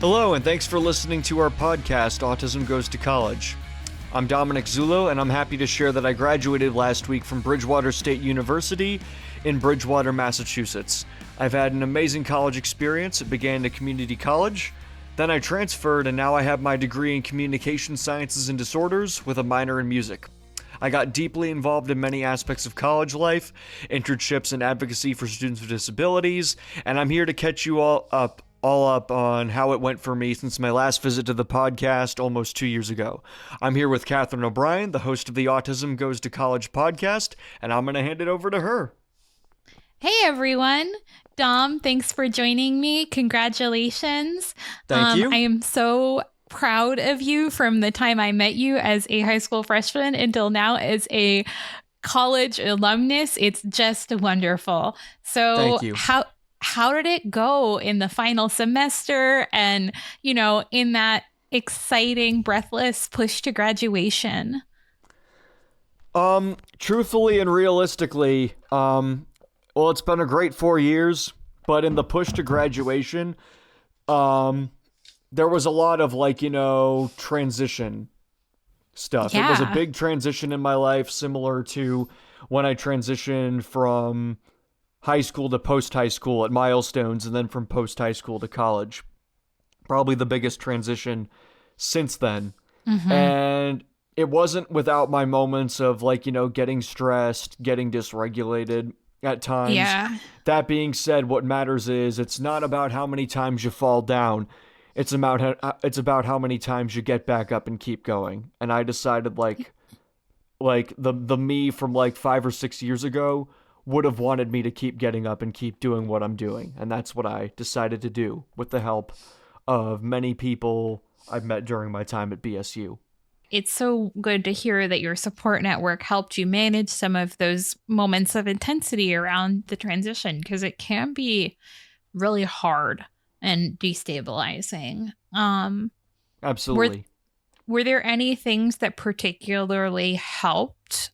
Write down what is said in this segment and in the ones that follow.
Hello, and thanks for listening to our podcast, Autism Goes to College. I'm Dominic Zullo, and I'm happy to share that I graduated last week from Bridgewater State University in Bridgewater, Massachusetts. I've had an amazing college experience. It began at community college, then I transferred, and now I have my degree in communication sciences and disorders with a minor in music. I got deeply involved in many aspects of college life, internships and advocacy for students with disabilities, and I'm here to catch you all up on how it went for me since my last visit to the podcast almost 2 years ago. I'm here with Catherine O'Brien, the host of the Autism Goes to College podcast, and I'm going to hand it over to her. Hey everyone. Dom, thanks for joining me. Congratulations. Thank you. I am so proud of you from the time I met you as a high school freshman until now as a college alumnus. It's just wonderful. So Thank you. How did it go in the final semester and, in that exciting, breathless push to graduation? Truthfully and realistically, it's been a great 4 years, but in the push to graduation, there was a lot of transition stuff. Yeah. It was a big transition in my life, similar to when I transitioned from high school to post-high school at milestones, and then from post-high school to college. Probably the biggest transition since then. Mm-hmm. And it wasn't without my moments of getting stressed, getting dysregulated at times. Yeah. That being said, what matters is it's not about how many times you fall down. It's about how many times you get back up and keep going. And I decided the me from 5 or 6 years ago would have wanted me to keep getting up and keep doing what I'm doing. And that's what I decided to do with the help of many people I've met during my time at BSU. It's so good to hear that your support network helped you manage some of those moments of intensity around the transition, because it can be really hard and destabilizing. Absolutely. Were there any things that particularly helped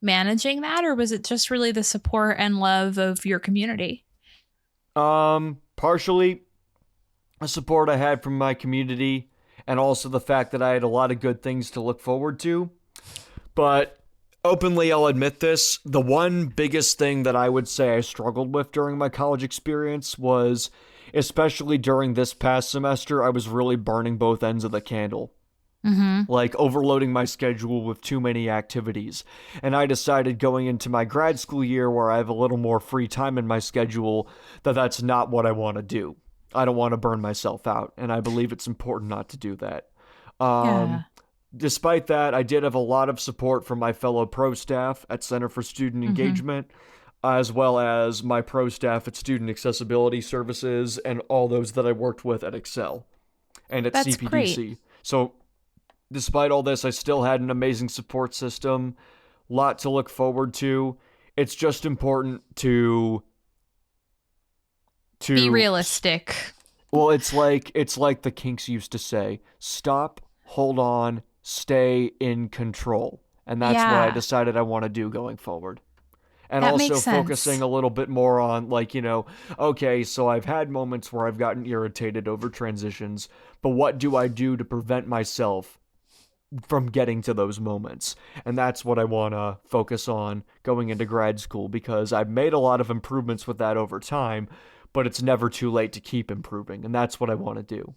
managing that, or was it just really the support and love of your community? Partially the support I had from my community, and also the fact that I had a lot of good things to look forward to. But openly, I'll admit this, the one biggest thing that I would say I struggled with during my college experience was, especially during this past semester, I was really burning both ends of the candle. Mm-hmm. Overloading my schedule with too many activities. And I decided going into my grad school year, where I have a little more free time in my schedule, that that's not what I want to do. I don't want to burn myself out, and I believe it's important not to do that. Yeah. Despite that, I did have a lot of support from my fellow pro staff at Center for Student Engagement, as well as my pro staff at Student Accessibility Services, and all those that I worked with at Excel and at That's CPDC. great. So despite all this, I still had an amazing support system, lot to look forward to. It's just important to be realistic. Well, it's like the Kinks used to say, stop, hold on, stay in control. And that's what I decided I want to do going forward. And that also makes sense. focusing a little bit more on okay, so I've had moments where I've gotten irritated over transitions, but what do I do to prevent myself from getting to those moments? And that's what I want to focus on going into grad school, because I've made a lot of improvements with that over time, but it's never too late to keep improving. And that's what I want to do.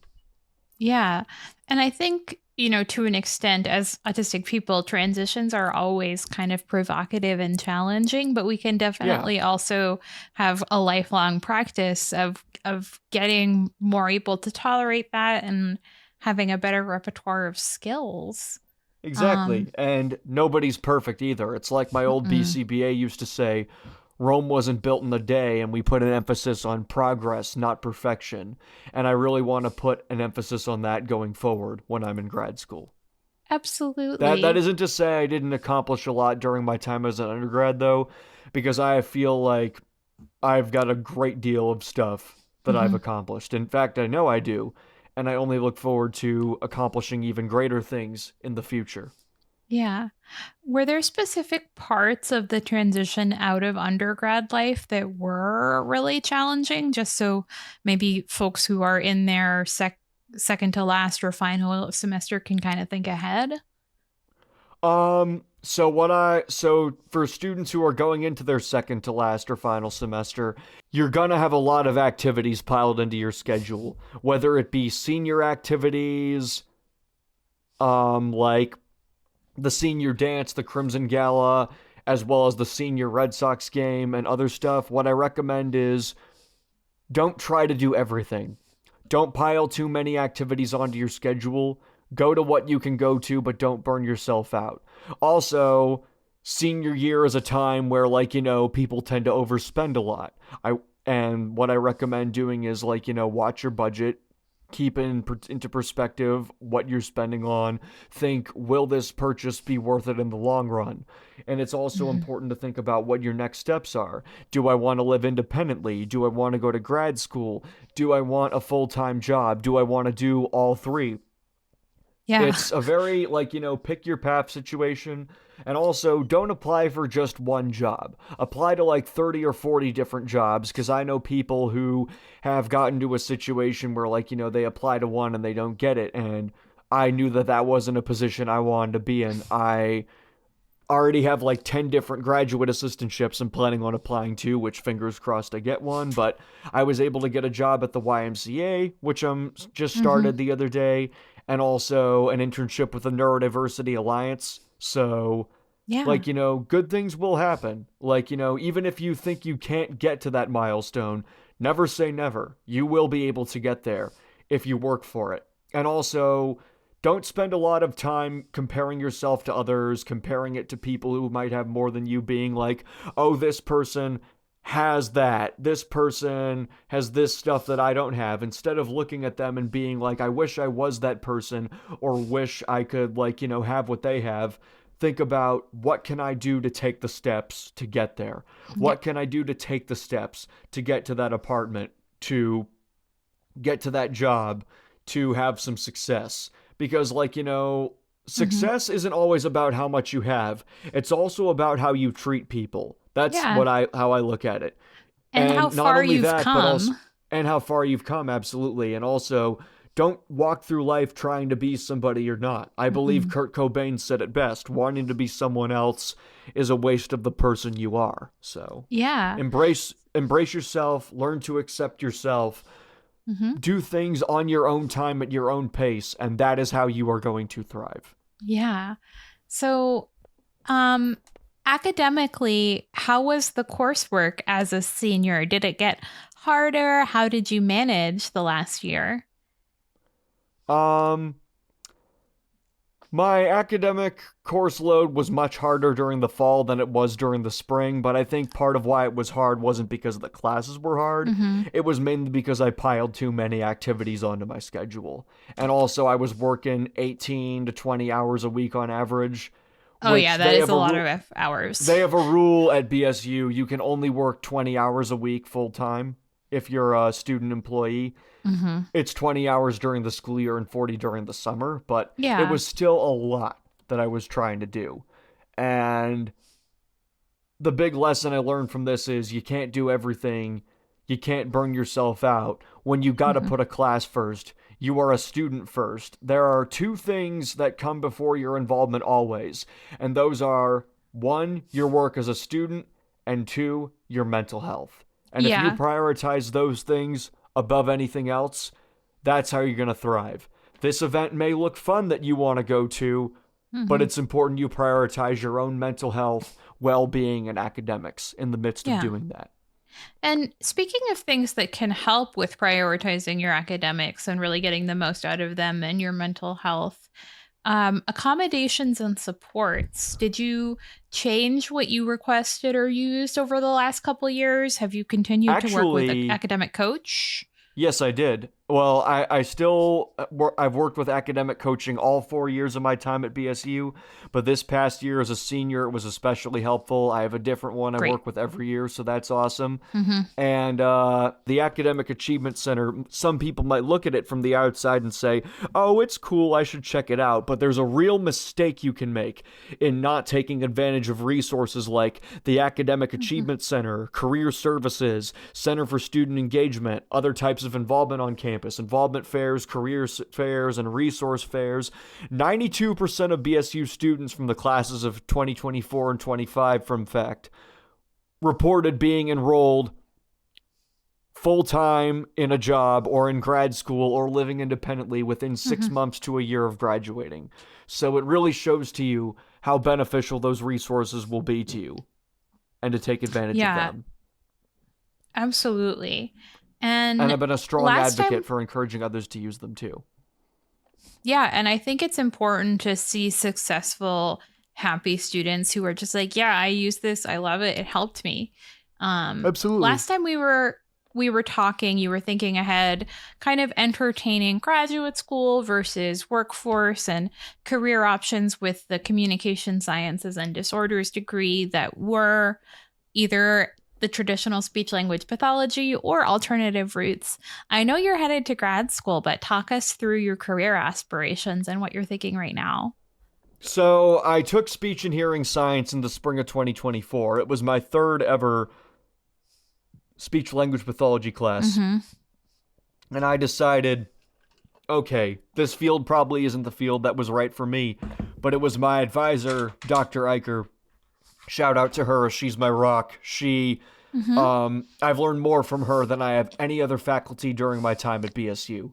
Yeah. And I think, to an extent, as autistic people, transitions are always kind of provocative and challenging, but we can definitely also have a lifelong practice of getting more able to tolerate that and having a better repertoire of skills. Exactly. And nobody's perfect either. It's like my old BCBA used to say, Rome wasn't built in a day, and we put an emphasis on progress, not perfection. And I really want to put an emphasis on that going forward when I'm in grad school. Absolutely. That isn't to say I didn't accomplish a lot during my time as an undergrad, though, because I feel like I've got a great deal of stuff that I've accomplished. In fact, I know I do, and I only look forward to accomplishing even greater things in the future. Yeah. Were there specific parts of the transition out of undergrad life that were really challenging? Just so maybe folks who are in their second to last or final semester can kind of think ahead? So for students who are going into their second to last or final semester, you're gonna have a lot of activities piled into your schedule, whether it be senior activities, like the senior dance, the Crimson Gala, as well as the senior Red Sox game and other stuff. What I recommend is don't try to do everything. Don't pile too many activities onto your schedule. Go to what you can go to, but don't burn yourself out. Also, senior year is a time where, like, people tend to overspend a lot. And what I recommend doing is, like, watch your budget, keep into perspective what you're spending on. Think, will this purchase be worth it in the long run? And it's also Mhm. important to think about what your next steps are. Do I want to live independently? Do I want to go to grad school? Do I want a full-time job? Do I want to do all three? Yeah. It's a very, like, pick your path situation. And also, don't apply for just one job. Apply to like 30 or 40 different jobs, because I know people who have gotten to a situation where, like, they apply to one and they don't get it. And I knew that that wasn't a position I wanted to be in. I already have like 10 different graduate assistantships I'm planning on applying to, which fingers crossed I get one. But I was able to get a job at the YMCA, which I'm just Mhm. started the other day, and also an internship with the Neurodiversity Alliance. So, Yeah. like, good things will happen. Like, even if you think you can't get to that milestone, never say never. You will be able to get there if you work for it. And also, don't spend a lot of time comparing yourself to others, comparing it to people who might have more than you, being like, oh, this person has that. This person has this stuff that I don't have. Instead of looking at them and being like, I wish I was that person, or wish I could, like, have what they have. Think about, what can I do to take the steps to get there? Yeah. What can I do to take the steps to get to that apartment, to get to that job, to have some success? Because, like, Mhm. success isn't always about how much you have. It's also about how you treat people. That's Yeah. how I look at it. And how And not far only you've that, but also, come. and how far you've come, absolutely. And also, don't walk through life trying to be somebody you're not. I believe Mhm. Kurt Cobain said it best: wanting to be someone else is a waste of the person you are. So, Yeah. embrace yourself, learn to accept yourself, Mhm. do things on your own time at your own pace, and that is how you are going to thrive. Yeah. So, um, academically, how was the coursework as a senior? Did it get harder? How did you manage the last year? Um, My academic course load was much harder during the fall than it was during the spring, but I think part of why it was hard wasn't because the classes were hard. Mhm. It was mainly because I piled too many activities onto my schedule. And also, I was working 18 to 20 hours a week on average, Oh, yeah, which that is a lot of hours. they have a rule at BSU. You can only work 20 hours a week full time if you're a student employee. Mhm. It's 20 hours during the school year and 40 during the summer, but it Yeah. was still a lot that I was trying to do. And the big lesson I learned from this is, you can't do everything. You can't burn yourself out when you got to Mhm. put a class first. You are a student first. There are two things that come before your involvement always, and those are, one, your work as a student, and two, your mental health. And if you Yeah. prioritize those things above anything else, that's how you're going to thrive. This event may look fun that you want to go to, but Mhm. it's important you prioritize your own mental health, well being, and academics in the midst of Yeah. doing that. And speaking of things that can help with prioritizing your academics and really getting the most out of them and your mental health, accommodations and supports. Did you change what you requested or used over the last couple years? Have you continued to work with an Actually, academic coach? yes, I did. Well, I've worked with academic coaching all 4 years of my time at BSU, but this past year as a senior, it was especially helpful. I have a different one I Great. work with every year, so that's awesome. Mm-hmm. And the Academic Achievement Center, some people might look at it from the outside and say, oh, it's cool, I should check it out. But there's a real mistake you can make in not taking advantage of resources like the Academic Mm-hmm. Achievement Center, Career Services, Center for Student Engagement, other types of involvement on campus, involvement fairs, career fairs, and resource fairs. 92% of BSU students from the classes of 2024 and 25, from fact, reported being enrolled full-time in a job or in grad school or living independently within 6 Mm-hmm. months to a year of graduating. So it really shows to you how beneficial those resources will be to you and to take advantage of Yeah, them. absolutely. And And I've been a strong last advocate time, for encouraging others to use them too. yeah, and I think it's important to see successful, happy students who are just like, yeah, I use this, I love it, it helped me. Absolutely. Last time we were talking, you were thinking ahead, kind of entertaining graduate school versus workforce and career options with the communication sciences and disorders degree that were either the traditional speech language pathology or alternative routes. I know you're headed to grad school, but talk us through your career aspirations and what you're thinking right now. So I took speech and hearing science in the spring of 2024. It was my third ever speech language pathology class. Mm-hmm. And I decided, okay, this field probably isn't the field that was right for me. But it was my advisor, Dr. Eicher. Shout out to her. She's my rock. Mm-hmm. I've learned more from her than I have any other faculty during my time at BSU.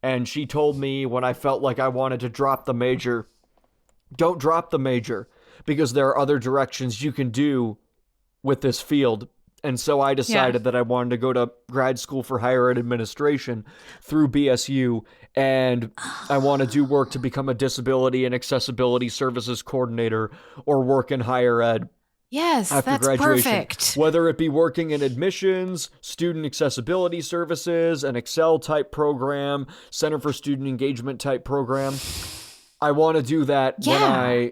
And she told me when I felt like I wanted to drop the major, don't drop the major, because there are other directions you can do with this field. And so I Yeah. decided that I wanted to go to grad school for higher ed administration through BSU, and I want to do work to become a disability and accessibility services coordinator or work in higher ed Yes, after that's graduation, perfect. whether it be working in admissions, student accessibility services, an Excel type program, Center for Student Engagement type program. I want to do that Yeah.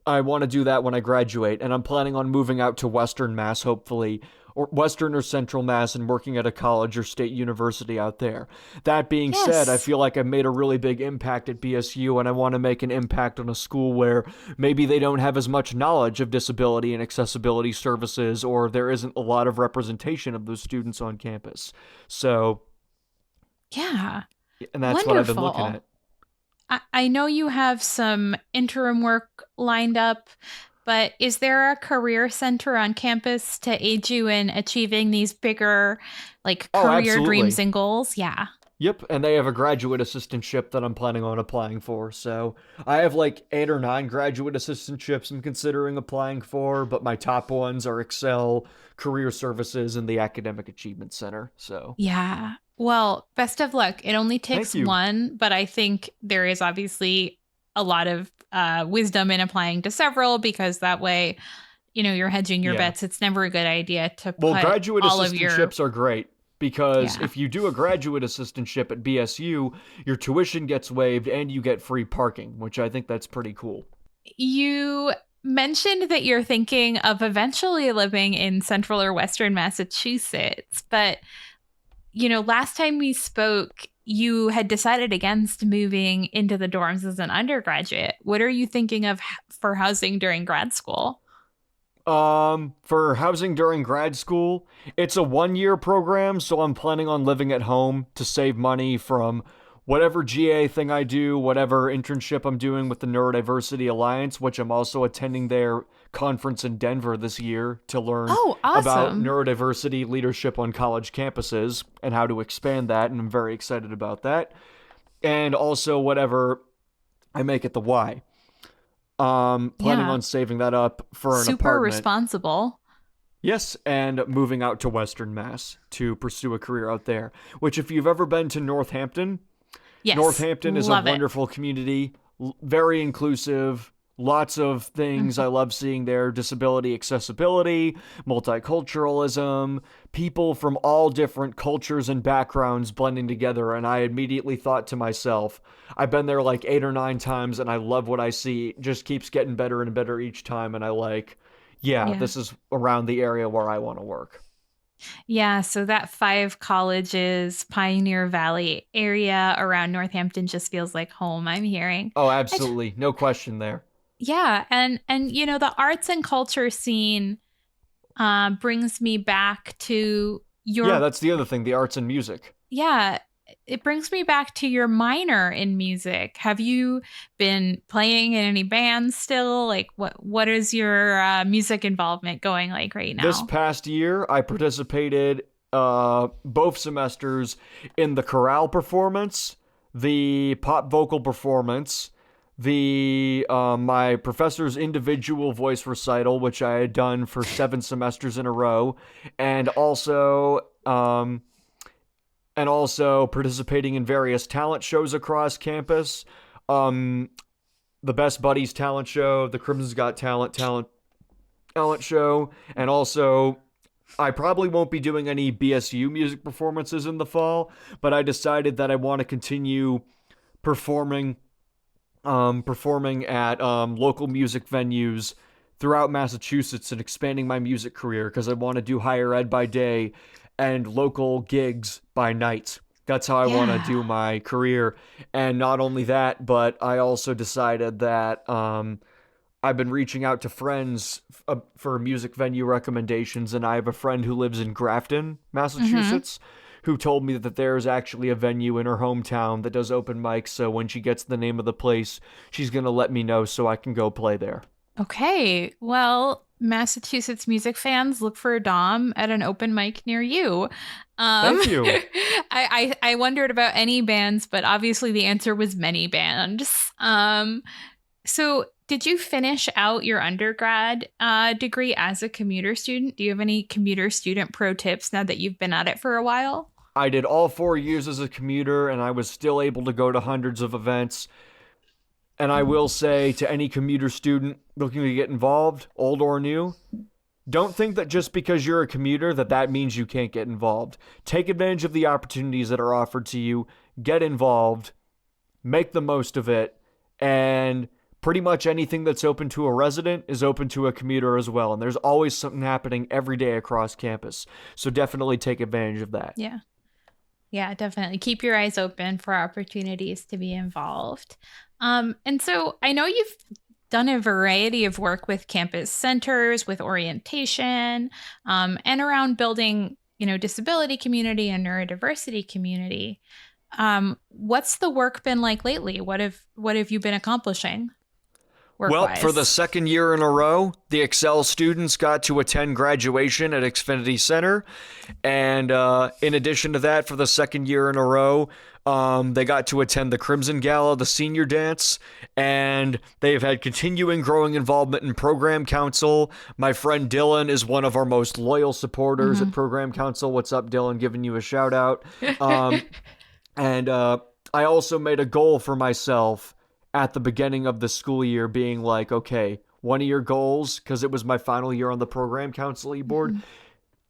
I want to do that when I graduate, and I'm planning on moving out to Western Mass, hopefully, or Western or Central Mass, and working at a college or state university out there. That being said, I Yes. feel like I made a really big impact at BSU, and I want to make an impact on a school where maybe they don't have as much knowledge of disability and accessibility services, or there isn't a lot of representation of those students on campus. So, Yeah. and that's what I've been looking Wonderful. at. I know you have some interim work lined up, but is there a career center on campus to aid you in achieving these bigger, like, Oh, career dreams absolutely. and goals? Yeah. Yep, and they have a graduate assistantship that I'm planning on applying for. So I have like 8 or 9 graduate assistantships I'm considering applying for, but my top ones are Excel, Career Services, and the Academic Achievement Center. So Yeah. Well, best of luck. It only thank takes you. one, but I think there is obviously a lot of wisdom in applying to several because that way, you're hedging your Yeah. bets. It's never a good idea to Well, put graduate all of your, assistantships are great because yeah. if you do a graduate assistantship at BSU, your tuition gets waived and you get free parking, which I think that's pretty cool. You mentioned that you're thinking of eventually living in central or western Massachusetts, but last time we spoke, you had decided against moving into the dorms as an undergraduate. What are you thinking of for housing during grad school? For housing during grad school, it's a 1 year program, so I'm planning on living at home to save money from whatever GA thing I do, whatever internship I'm doing with the Neurodiversity Alliance, which I'm also attending their conference in Denver this year to learn Oh, about awesome. neurodiversity leadership on college campuses and how to expand that, and I'm very excited about that. And also whatever I make at the Y. Planning Yeah. on saving that up for an Super apartment. responsible. Yes, and moving out to Western Mass to pursue a career out there. Which, if you've ever been to Northampton, Yes. Northampton is a Love it. wonderful community, very inclusive, Lots of things I love seeing there: disability accessibility, multiculturalism, people from all different cultures and backgrounds blending together. And I immediately thought to myself, I've been there like 8 or 9 times and I love what I see. It just keeps getting better and better each time. And I like, yeah, Yeah. this is around the area where I want to work. Yeah, so that 5 colleges, Pioneer Valley area around Northampton just feels like home, I'm hearing. Oh, I j- absolutely. No question there. yeah, and the arts and culture scene brings me back to Yeah, your that's the other thing, the arts and music. yeah, it brings me back to your minor in music. Have you been playing in any bands still? Like what is your music involvement going like right This now? past year, I participated both semesters in the chorale performance, the pop vocal performance, the my professor's individual voice recital, which I had done for 7 semesters in a row, and also participating in various talent shows across campus. Um, the Best Buddies talent show, the Crimson's Got talent show, and also I probably won't be doing any BSU music performances in the fall, but I decided that I want to continue performing performing at local music venues throughout Massachusetts and expanding my music career because I want to do higher ed by day and local gigs by night. That's how I want to Yeah. do my career. And not only that, but I also decided that I've been reaching out to friends for music venue recommendations, and I have a friend who lives in Grafton, Mhm. Massachusetts, who told me that there's actually a venue in her hometown that does open mics. So when she gets the name of the place, she's going to let me know so I can go play there. Okay. Well, Massachusetts music fans, look for Dom at an open mic near you. Thank you. I wondered about any bands, but obviously the answer was many bands. So did you finish out your undergrad degree as a commuter student? Do you have any commuter student pro tips now that you've been at it for a while? I did all 4 years as a commuter, and I was still able to go to hundreds of events. And I will say to any commuter student looking to get involved, old or new, don't think that just because you're a commuter that means you can't get involved. Take advantage of the opportunities that are offered to you, get involved, make the most of it, and pretty much anything that's open to a resident is open to a commuter as well. And there's always something happening every day across campus. So definitely take advantage of that. Yeah. Yeah, definitely. Keep your eyes open for opportunities to be involved. And so I know you've done a variety of work with campus centers, with orientation, and around building, disability community and neurodiversity community. What's the work been like lately? What have you been accomplishing Well, for the work-wise? second year in a row, the Excel students got to attend graduation at Xfinity Center. And in addition to that, for the second year in a row, they got to attend the Crimson Gala, the senior dance, and they've had continuing growing involvement in program council. My friend Dylan is one of our most loyal supporters at Hmm. program council. What's up, Dylan? Giving you a shout out. Um, and I also made a goal for myself at the beginning of the school year, being like, okay, one of your goals, because it was my final year on the program council board,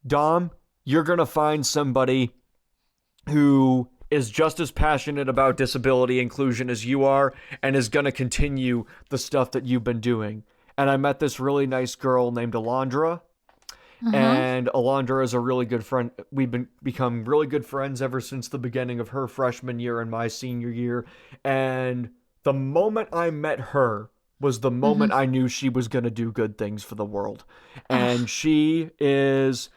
Dom, you're going to find somebody who is just as passionate about disability inclusion as you are and is going to continue the stuff that you've been doing. And I met this really nice girl named Alondra, Uh-huh. and Alondra is a really good friend. We've become really good friends ever since the beginning of her freshman year and my senior year. And the moment I met her was the Hmm. moment I knew she was going to do good things for the world. And Oh, she is,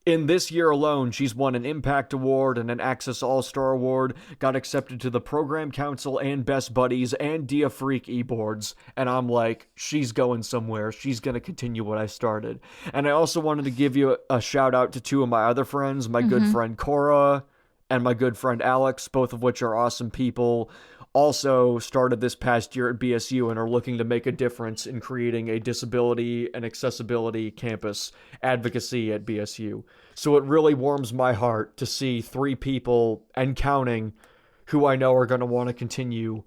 in this year alone, she's won an Impact Award and an Access All-Star Award, got accepted to the Program Council and Best Buddies and Dia Freak e-boards, and I'm like, she's going somewhere. She's going to continue what I started. And I also wanted to give you a shout out to two of my other friends, my good hmm. friend Cora and my good friend Alex, both of which are awesome people. Also started this past year at BSU and are looking to make a difference in creating a disability and accessibility campus advocacy at BSU. So it really warms my heart to see three people and counting who I know are going to want to continue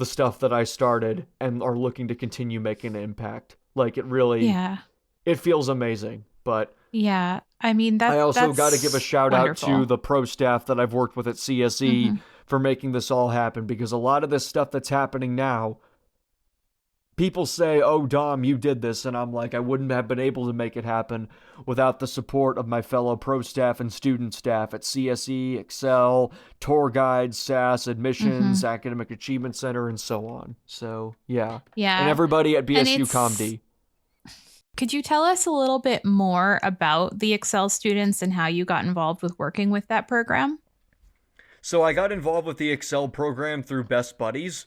the stuff that I started and are looking to continue making an impact. Like, it really, Yeah. it feels amazing. But Yeah. I mean, I also got to give a that's shout out to wonderful. the pro staff that I've worked with at CSE Hmm. for making this all happen, because a lot of this stuff that's happening now, people say, "Oh, Dom, you did this," and I'm like, I wouldn't have been able to make it happen without the support of my fellow pro staff and student staff at CSE, Excel, tour guides, SAS, Hmm. admissions, academic achievement center, and so on. So yeah, and Yeah. everybody at And BSU ComD. could you tell us a little bit more about the Excel students and how you got involved with working with that program? So I got involved with the Excel program through Best Buddies.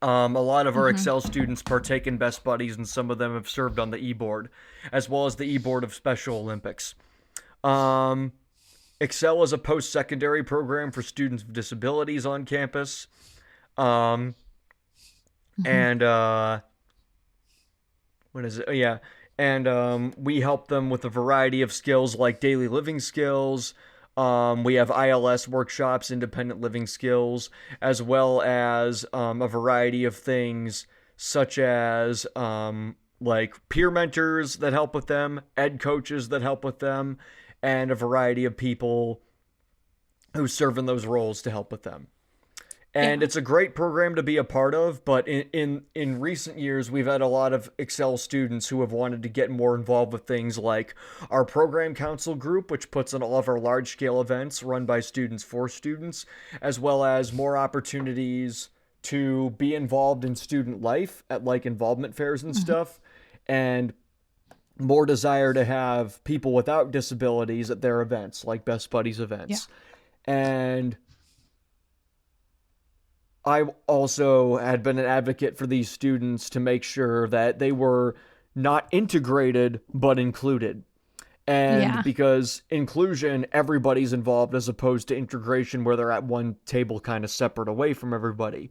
A lot of our Hmm. Excel students partake in Best Buddies, and some of them have served on the e-board, as well as the e-board of Special Olympics. Um, Excel is a post-secondary program for students with disabilities on campus. Um, Hmm. and what is it? Oh, yeah. And we help them with a variety of skills like daily living skills. We have ILS workshops, independent living skills, as well as a variety of things such as like peer mentors that help with them, ed coaches that help with them, and a variety of people who serve in those roles to help with them. And Yeah. it's a great program to be a part of, but in recent years we've had a lot of Excel students who have wanted to get more involved with things like our program council group, which puts on all of our large scale events run by students for students, as well as more opportunities to be involved in student life at like involvement fairs and Hmm. stuff, and more desire to have people without disabilities at their events, like Best Buddies Yeah. events. And I also had been an advocate for these students to make sure that they were not integrated, but included. And Yeah. because inclusion, everybody's involved, as opposed to integration where they're at one table kind of separate away from everybody. Hmm.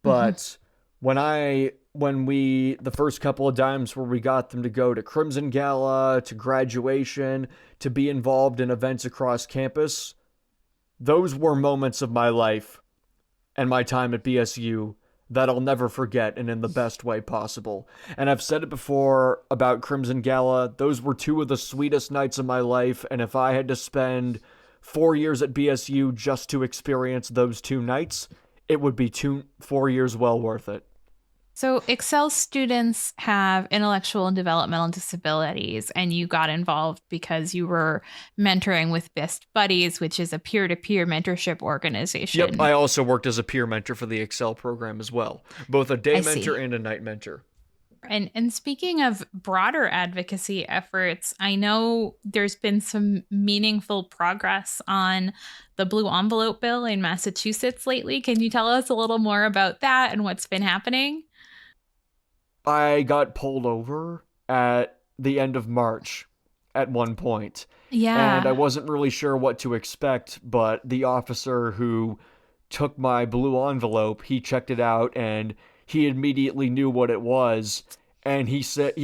But the first couple of times where we got them to go to Crimson Gala, to graduation, to be involved in events across campus, those were moments of my life and my time at BSU that I'll never forget, and in the best way possible. And I've said it before about Crimson Gala, those were two of the sweetest nights of my life, and if I had to spend 4 years at BSU just to experience those two nights, it would be 4 years well worth it. So, Excel students have intellectual and developmental disabilities, and you got involved because you were mentoring with Best Buddies, which is a peer to peer mentorship Yep, organization. I also worked as a peer mentor for the Excel program as well, both a day I mentor see. and a night mentor. And speaking of broader advocacy efforts, I know there's been some meaningful progress on the blue envelope bill in Massachusetts lately. Can you tell us a little more about that and what's been happening? I got pulled over at the end of March at one point, and I Yeah. wasn't really sure what to expect, but the officer who took my blue envelope, he checked it out and he immediately knew what it was. And he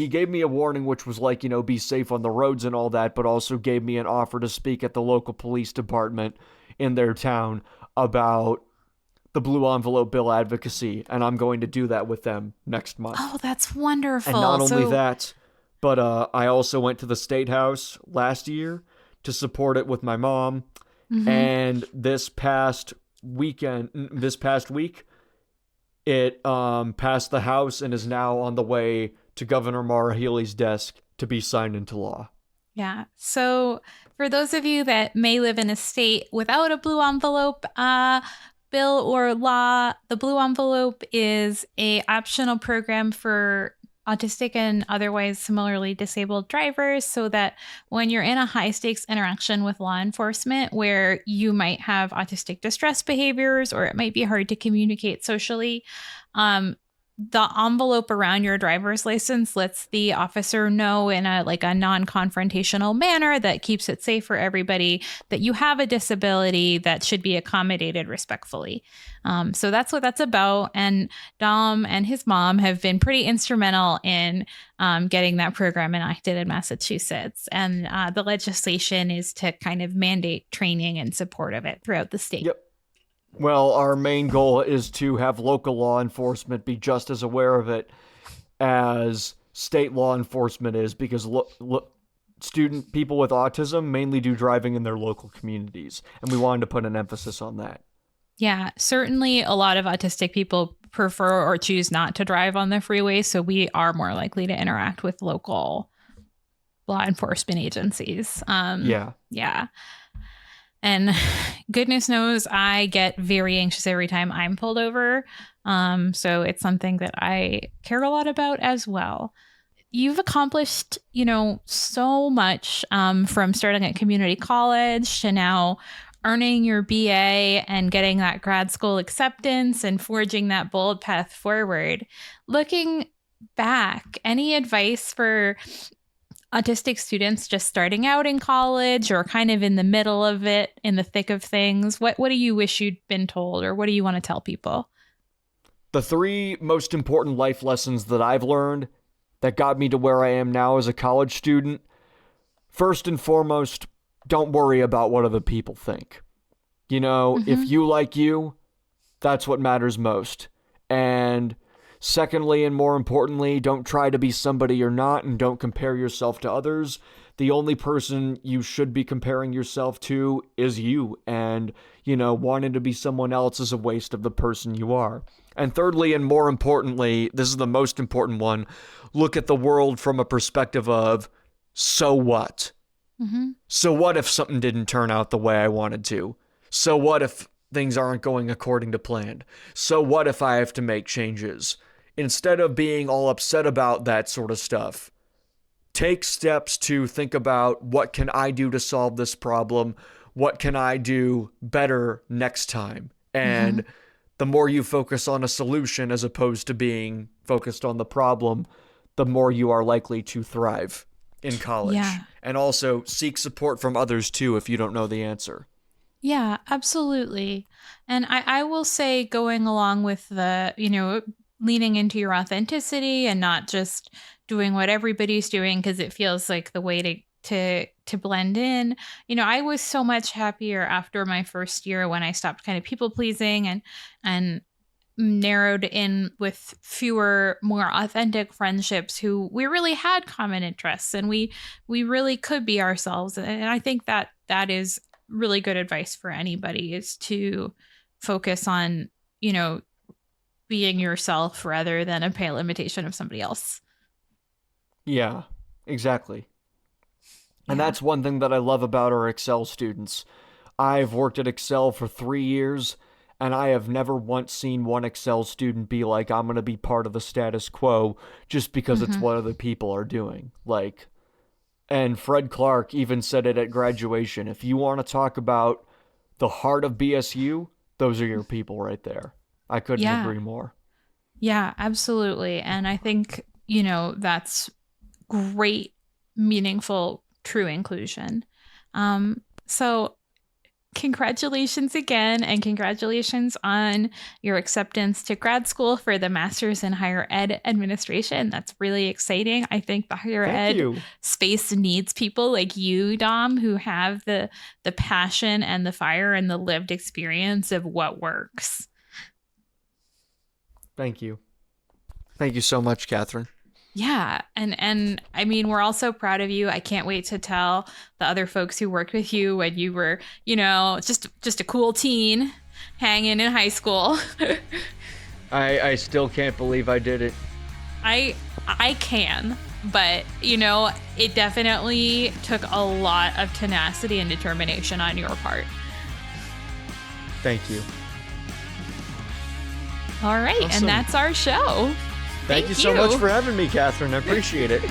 gave me a warning, which was like, be safe on the roads and all that, but also gave me an offer to speak at the local police department in their town about the blue envelope bill advocacy. And I'm going to do that with them next month. Oh, that's And not wonderful. only So, that, but I also went to the State House last year to support it with my mom. mhm. And this past week, it passed the House and is now on the way to Governor Maura Healey's desk to be signed into law. Yeah. So, for those of you that may live in a state without a blue envelope bill or law, the blue envelope is a optional program for autistic and otherwise similarly disabled drivers, so that when you're in a high stakes interaction with law enforcement where you might have autistic distress behaviors or it might be hard to communicate socially, um, the envelope around your driver's license lets the officer know in a non-confrontational manner that keeps it safe for everybody that you have a disability that should be accommodated respectfully. So that's what that's about. And Dom and his mom have been pretty instrumental in getting that program enacted in Massachusetts. And the legislation is to kind of mandate training and support of it throughout the state. Yep. Well, our main goal is to have local law enforcement be just as aware of it as state law enforcement is, because student people with autism mainly do driving in their local communities, and we wanted to put an emphasis on that. Yeah, certainly a lot of autistic people prefer or choose not to drive on the freeway, so we are more likely to interact with local law enforcement agencies. Yeah. And goodness knows I get very anxious every time I'm pulled over. So it's something that I care a lot about as well. You've accomplished, so much from starting at community college to now earning your BA and getting that grad school acceptance and forging that bold path forward. Looking back, any advice for autistic students just starting out in college or kind of in the middle of it, in the thick of things? What do you wish you'd been told, or what do you want to tell people? The 3 most important life lessons that I've learned that got me to where I am now as a college student. First and foremost, don't worry about what other people think. If you like you, that's what matters most. And secondly, and more importantly, don't try to be somebody you're not, and don't compare yourself to others. The only person you should be comparing yourself to is you. And, wanting to be someone else is a waste of the person you are. And thirdly, and more importantly, this is the most important one, look at the world from a perspective of, so what? So what if something didn't turn out the way I wanted to? So what if things aren't going according to plan? So what if I have to make changes? Instead of being all upset about that sort of stuff, take steps to think about, what can I do to solve this problem? What can I do better next time? And the more you focus on a solution as opposed to being focused on the problem, the more you are likely to thrive in college. Yeah. And also seek support from others too if you don't know the answer. Yeah, absolutely. And I will say, going along with the, leaning into your authenticity and not just doing what everybody's doing because it feels like the way to blend in. I was so much happier after my first year when I stopped kind of people pleasing and narrowed in with fewer, more authentic friendships who we really had common interests, and we really could be ourselves. And I think that is really good advice for anybody, is to focus on, being yourself rather than a pale imitation of somebody else. Yeah, exactly. And that's one thing that I love about our Excel students. I've worked at Excel for 3 years, and I have never once seen one Excel student be like, I'm going to be part of the status quo just because it's what other people are doing. And Fred Clark even said it at graduation. If you want to talk about the heart of BSU, those are your people right there. I couldn't agree more. Yeah, absolutely. And I think, that's great, meaningful, true inclusion. So congratulations again, and congratulations on your acceptance to grad school for the Master's in Higher Ed Administration. That's really exciting. I think the higher ed space needs people like you, Dom, who have the passion and the fire and the lived experience of what works. Thank you. Thank you so much, Catherine. Yeah. And I mean, we're all so proud of you. I can't wait to tell the other folks who worked with you when you were, just a cool teen hanging in high school. I still can't believe I did it. I can, but it definitely took a lot of tenacity and determination on your part. Thank you. All right. Awesome. And that's our show. Thank you so much for having me, Catherine. I appreciate it.